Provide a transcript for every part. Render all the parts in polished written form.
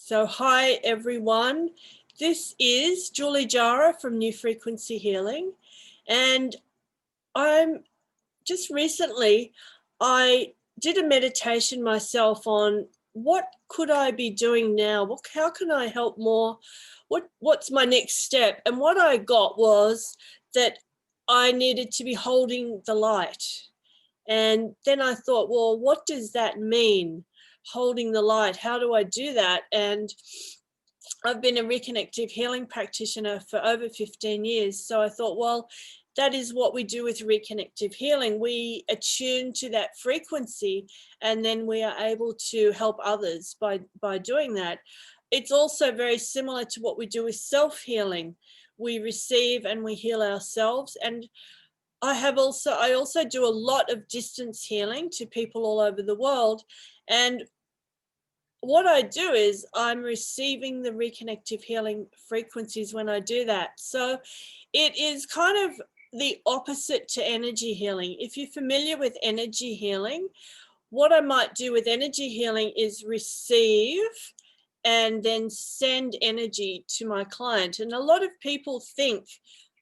So hi everyone, this is Julie Jara from New Frequency Healing, and I'm just recently I did a meditation myself on what could I be doing now? How can I help more? What's my next step? And what I got was that I needed to be holding the light. And then I thought, well, what does that mean? Holding the light. How do I do that? And I've been a reconnective healing practitioner for over 15 years. So I thought, well, that is what we do with reconnective healing. We attune to that frequency, and then we are able to help others by doing that. It's also very similar to what we do with self-healing. We receive and we heal ourselves. And I also do a lot of distance healing to people all over the world. And what I do is I'm receiving the reconnective healing frequencies when I do that. So it is kind of the opposite to energy healing. If you're familiar with energy healing, what I might do with energy healing is receive and then send energy to my client. And a lot of people think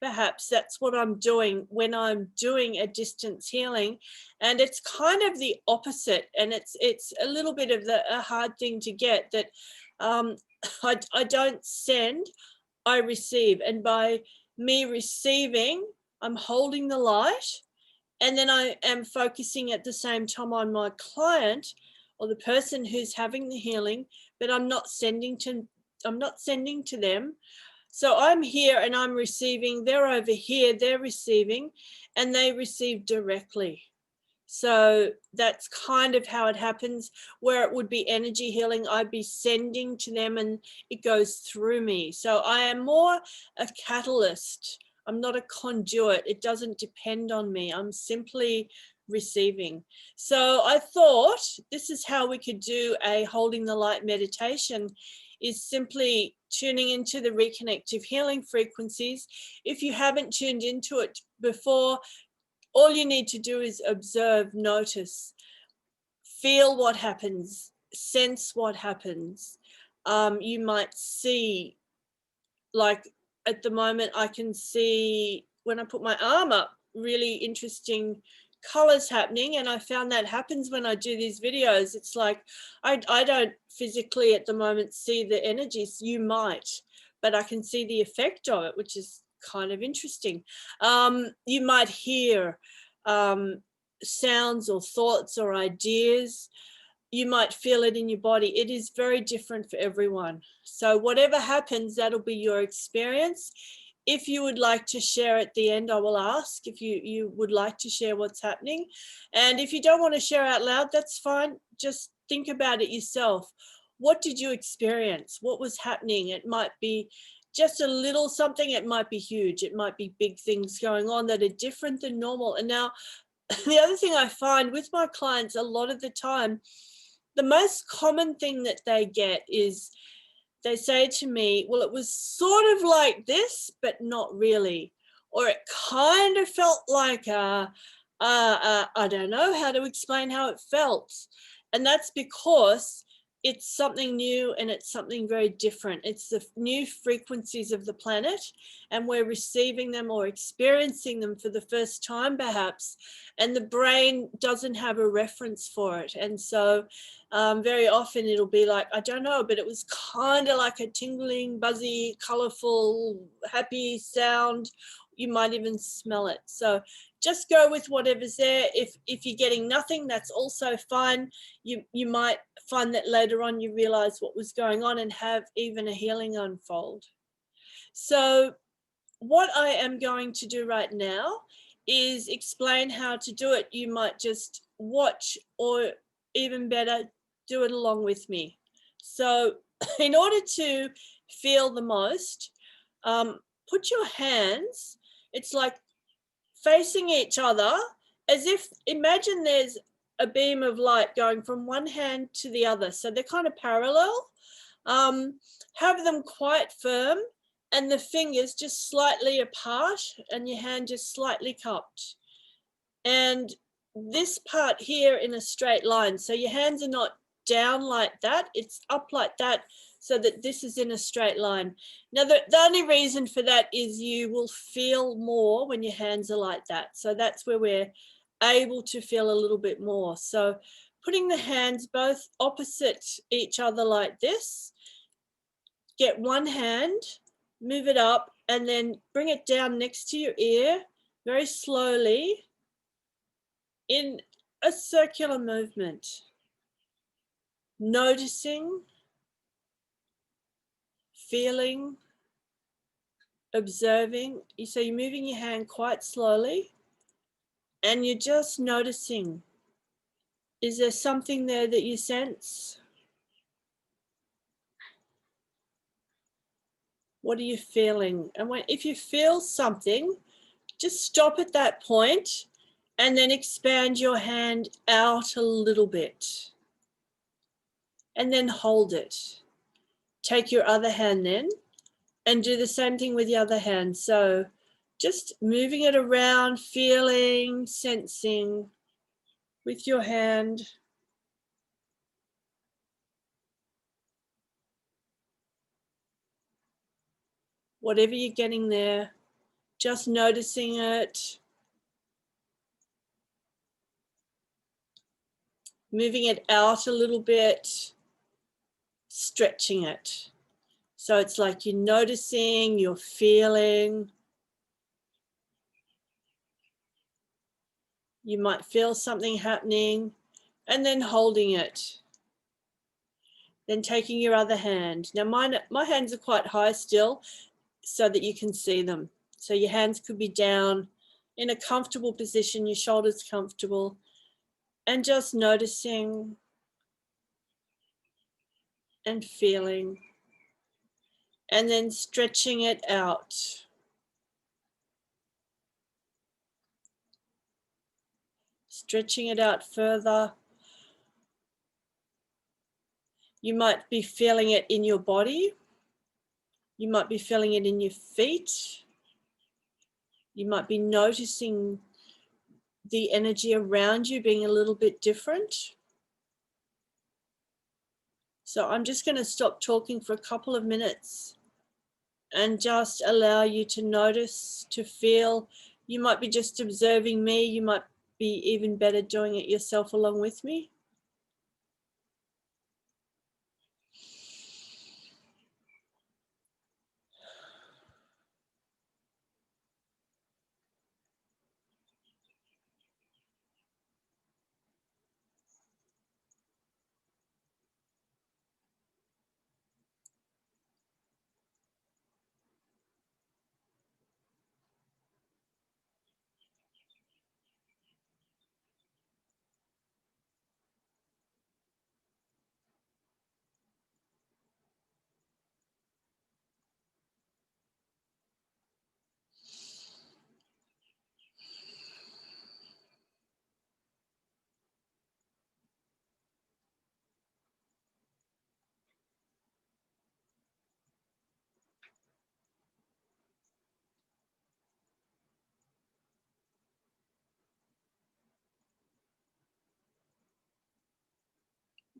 perhaps that's what I'm doing when I'm doing a distance healing, and it's kind of the opposite. And it's a little bit of a hard thing to get, that I don't send, I receive. And by me receiving, I'm holding the light, and then I am focusing at the same time on my client or the person who's having the healing, but I'm not sending to them. So I'm here and I'm receiving, they're over here, they're receiving, and they receive directly. So that's kind of how it happens. Where it would be energy healing, I'd be sending to them and it goes through me. So I am more a catalyst. I'm not a conduit. It doesn't depend on me. I'm simply receiving. So I thought this is how we could do a holding the light meditation, is simply tuning into the reconnective healing frequencies. If you haven't tuned into it before, all you need to do is observe, notice, feel what happens, sense what happens. You might see, like at the moment, I can see when I put my arm up, really interesting colors happening. And I found that happens when I do these videos. It's like, I don't physically at the moment see the energies. You might, but I can see the effect of it, which is kind of interesting. You might hear sounds or thoughts or ideas. You might feel it in your body. It is very different for everyone. So whatever happens, that'll be your experience. If you would like to share at the end, I will ask if you would like to share what's happening. And if you don't want to share out loud, that's fine. Just think about it yourself. What did you experience? What was happening? It might be just a little something. It might be huge. It might be big things going on that are different than normal. And now the other thing I find with my clients a lot of the time, the most common thing that they get is they say to me, well, it was sort of like this, but not really. Or it kind of felt like, I don't know how to explain how it felt. And that's because it's something new and it's something very different. It's the new frequencies of the planet, and we're receiving them or experiencing them for the first time perhaps, and the brain doesn't have a reference for it. And so very often it'll be like, I don't know, but it was kind of like a tingling, buzzy, colorful, happy sound. You might even smell it. So just go with whatever's there. If you're getting nothing, that's also fine. You might find that later on you realize what was going on and have even a healing unfold. So what I am going to do right now is explain how to do it. You might just watch, or even better, do it along with me. So in order to feel the most, put your hands, it's like facing each other, as if, imagine there's a beam of light going from one hand to the other. So they're kind of parallel. Have them quite firm, and the fingers just slightly apart and your hand just slightly cupped. And this part here in a straight line. So your hands are not down like that. It's up like that so that this is in a straight line. Now, the only reason for that is you will feel more when your hands are like that. So that's where we're able to feel a little bit more. So putting the hands both opposite each other like this, get one hand, move it up, and then bring it down next to your ear very slowly in a circular movement. Noticing, feeling, observing. So you're moving your hand quite slowly and you're just noticing. Is there something there that you sense? What are you feeling? And if you feel something, just stop at that point and then expand your hand out a little bit and then hold it. Take your other hand then and do the same thing with the other hand. So just moving it around, feeling, sensing with your hand. Whatever you're getting there, just noticing it. Moving it out a little bit, stretching it. So it's like you're noticing, you're feeling. You might feel something happening and then holding it. Then taking your other hand. Now my hands are quite high still so that you can see them. So your hands could be down in a comfortable position, your shoulders comfortable, and just noticing and feeling. And then stretching it out. Stretching it out further. You might be feeling it in your body. You might be feeling it in your feet. You might be noticing the energy around you being a little bit different. So I'm just going to stop talking for a couple of minutes and just allow you to notice, to feel. You might be just observing me. You might be even better doing it yourself along with me.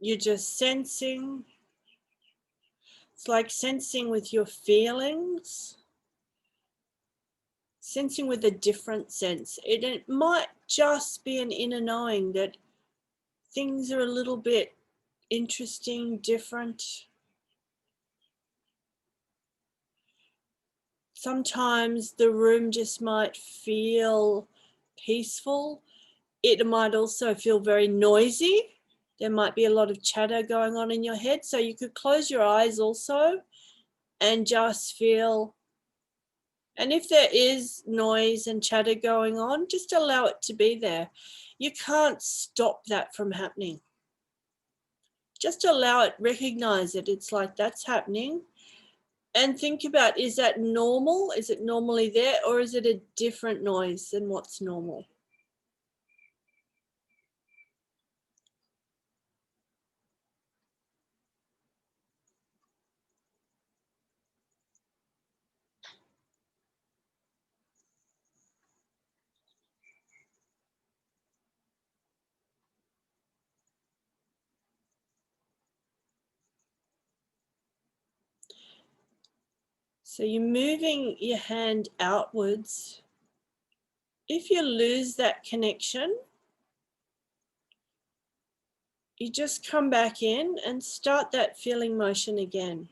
You're just sensing. It's like sensing with your feelings. Sensing with a different sense. It might just be an inner knowing that things are a little bit interesting, different. Sometimes the room just might feel peaceful. It might also feel very noisy. There might be a lot of chatter going on in your head. So you could close your eyes also and just feel. And if there is noise and chatter going on, just allow it to be there. You can't stop that from happening. Just allow it, recognize it. It's like that's happening. And think about, is that normal? Is it normally there, or is it a different noise than what's normal? So you're moving your hand outwards. If you lose that connection, you just come back in and start that feeling motion again.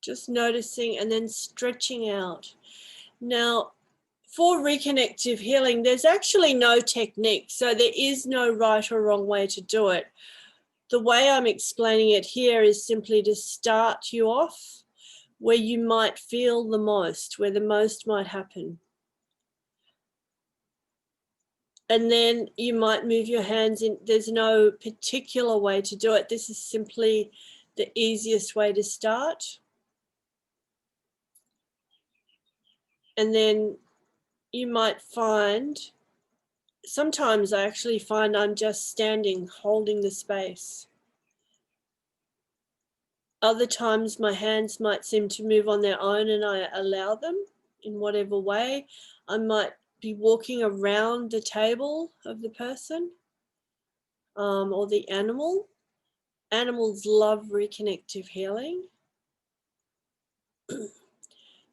Just noticing and then stretching out. Now, for reconnective healing, there's actually no technique, so there is no right or wrong way to do it. The way I'm explaining it here is simply to start you off where you might feel the most, where the most might happen. And then you might move your hands in. There's no particular way to do it. This is simply the easiest way to start. And then you might find, sometimes I actually find I'm just standing, holding the space. Other times my hands might seem to move on their own and I allow them in whatever way. I might be walking around the table of the person or the animal. Animals love reconnective healing.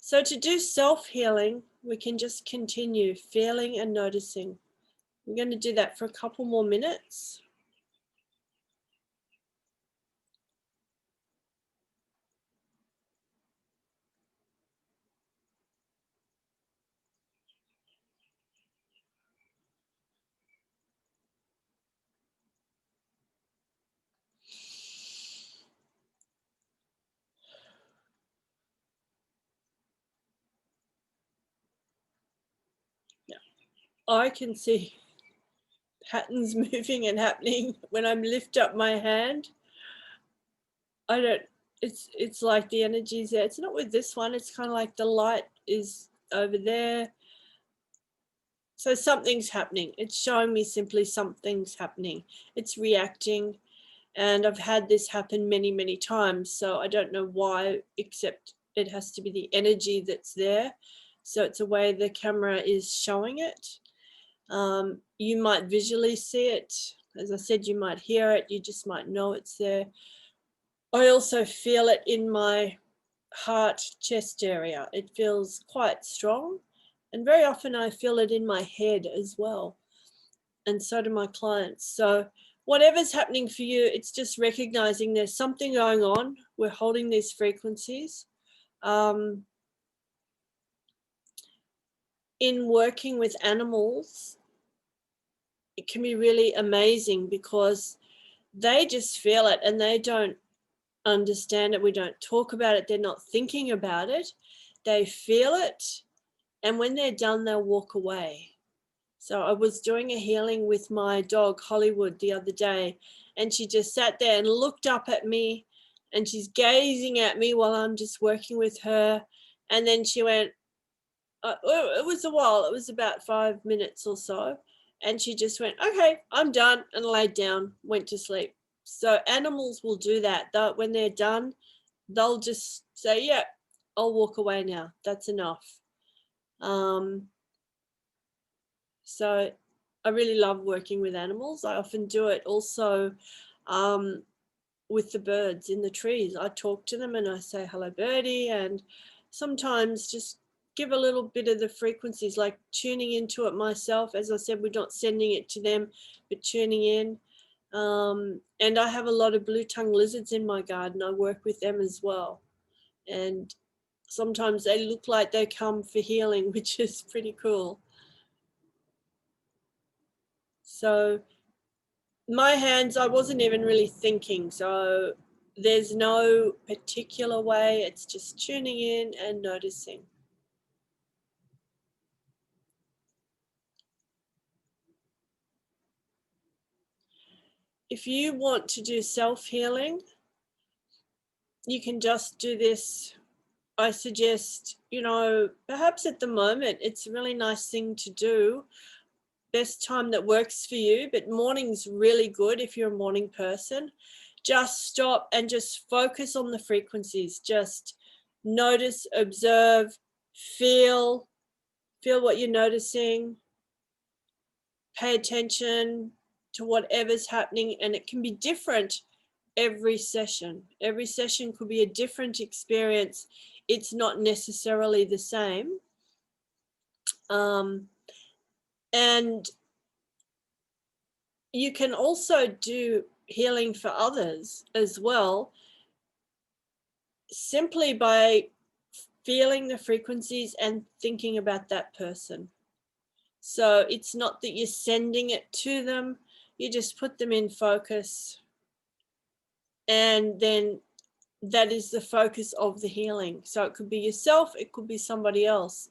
So to do self-healing, we can just continue feeling and noticing. I'm going to do that for a couple more minutes. I can see patterns moving and happening when I lift up my hand. I don't, it's like the energy's there. It's not with this one. It's kind of like the light is over there. So something's happening. It's showing me simply something's happening. It's reacting. And I've had this happen many, many times. So I don't know why, except it has to be the energy that's there. So it's a way the camera is showing it. You might visually see it. As I said, you might hear it. You just might know it's there. I also feel it in my heart chest area. It feels quite strong. And very often I feel it in my head as well. And so do my clients. So whatever's happening for you, it's just recognizing there's something going on. We're holding these frequencies. In working with animals, it can be really amazing because they just feel it and they don't understand it. We don't talk about it. They're not thinking about it. They feel it. And when they're done, they'll walk away. So I was doing a healing with my dog, Hollywood, the other day, and she just sat there and looked up at me and she's gazing at me while I'm just working with her. And then she went, it was a while, it was about 5 minutes or so. And she just went, okay, I'm done, and laid down, went to sleep. So animals will do that. When they're done, they'll just say, yeah, I'll walk away now. That's enough. So I really love working with animals. I often do it also with the birds in the trees. I talk to them and I say, hello, birdie, and sometimes just give a little bit of the frequencies, like tuning into it myself. As I said, we're not sending it to them, but tuning in. And I have a lot of blue-tongued lizards in my garden. I work with them as well. And sometimes they look like they come for healing, which is pretty cool. So my hands, I wasn't even really thinking. So there's no particular way. It's just tuning in and noticing. If you want to do self-healing, you can just do this. I suggest, perhaps at the moment, it's a really nice thing to do. Best time that works for you, but morning's really good if you're a morning person. Just stop and just focus on the frequencies. Just notice, observe, feel what you're noticing. Pay attention. to whatever's happening, and it can be different every session. Every session could be a different experience. It's not necessarily the same. And you can also do healing for others as well, simply by feeling the frequencies and thinking about that person. So it's not that you're sending it to them, you just put them in focus, and then that is the focus of the healing. So it could be yourself, it could be somebody else.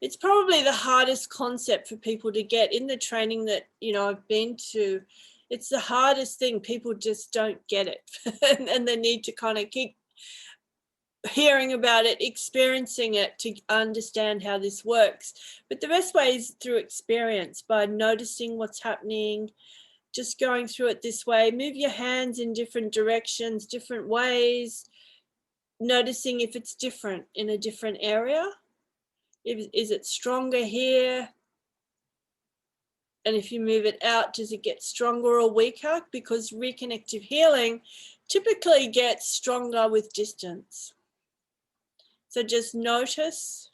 It's probably the hardest concept for people to get in the training that, you know, I've been to. It's the hardest thing. People just don't get it. And they need to kind of keep hearing about it, experiencing it to understand how this works. But the best way is through experience, by noticing what's happening, just going through it this way. Move your hands in different directions, different ways, noticing if it's different in a different area. Is it stronger here? And if you move it out, does it get stronger or weaker? Because reconnective healing typically gets stronger with distance. So just notice,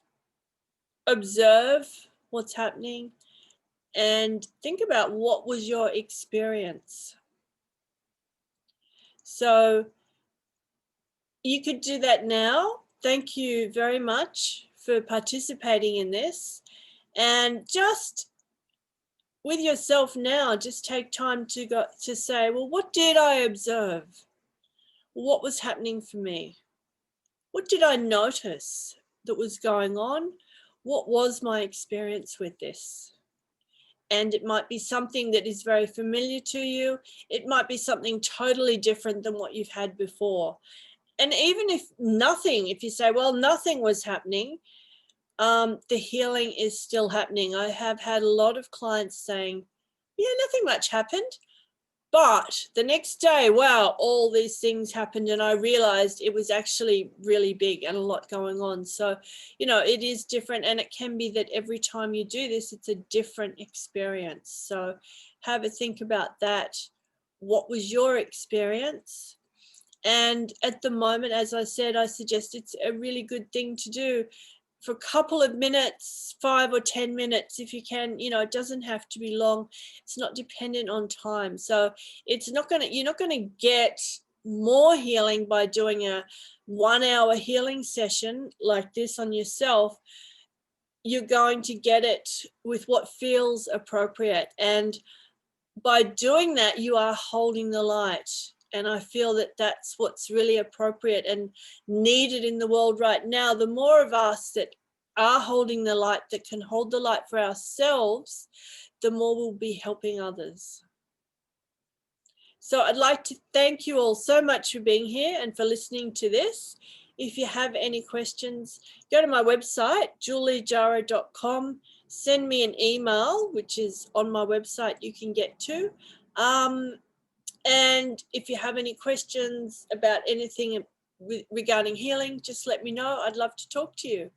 observe what's happening, and think about what was your experience. So you could do that now. Thank you very much for participating in this. And just with yourself now, just take time to say, well, what did I observe? What was happening for me? What did I notice that was going on? What was my experience with this? And it might be something that is very familiar to you. It might be something totally different than what you've had before. And even if nothing, if you say, well, nothing was happening, the healing is still happening. I have had a lot of clients saying, yeah, nothing much happened. But the next day, wow, all these things happened, and I realized it was actually really big and a lot going on. So, you know, it is different, and it can be that every time you do this, it's a different experience. So have a think about that. What was your experience? And at the moment, as I said, I suggest it's a really good thing to do for a couple of minutes, 5 or 10 minutes, if you can. You know, it doesn't have to be long. It's not dependent on time. So it's not going to, you're not going to get more healing by doing a 1 hour healing session like this on yourself. You're going to get it with what feels appropriate. And by doing that, you are holding the light. And I feel that that's what's really appropriate and needed in the world right now. The more of us that are holding the light, that can hold the light for ourselves, the more we'll be helping others. So I'd like to thank you all so much for being here and for listening to this. If you have any questions, go to my website, juliejara.com. Send me an email, which is on my website, you can get to. And if you have any questions about anything regarding healing, just let me know. I'd love to talk to you.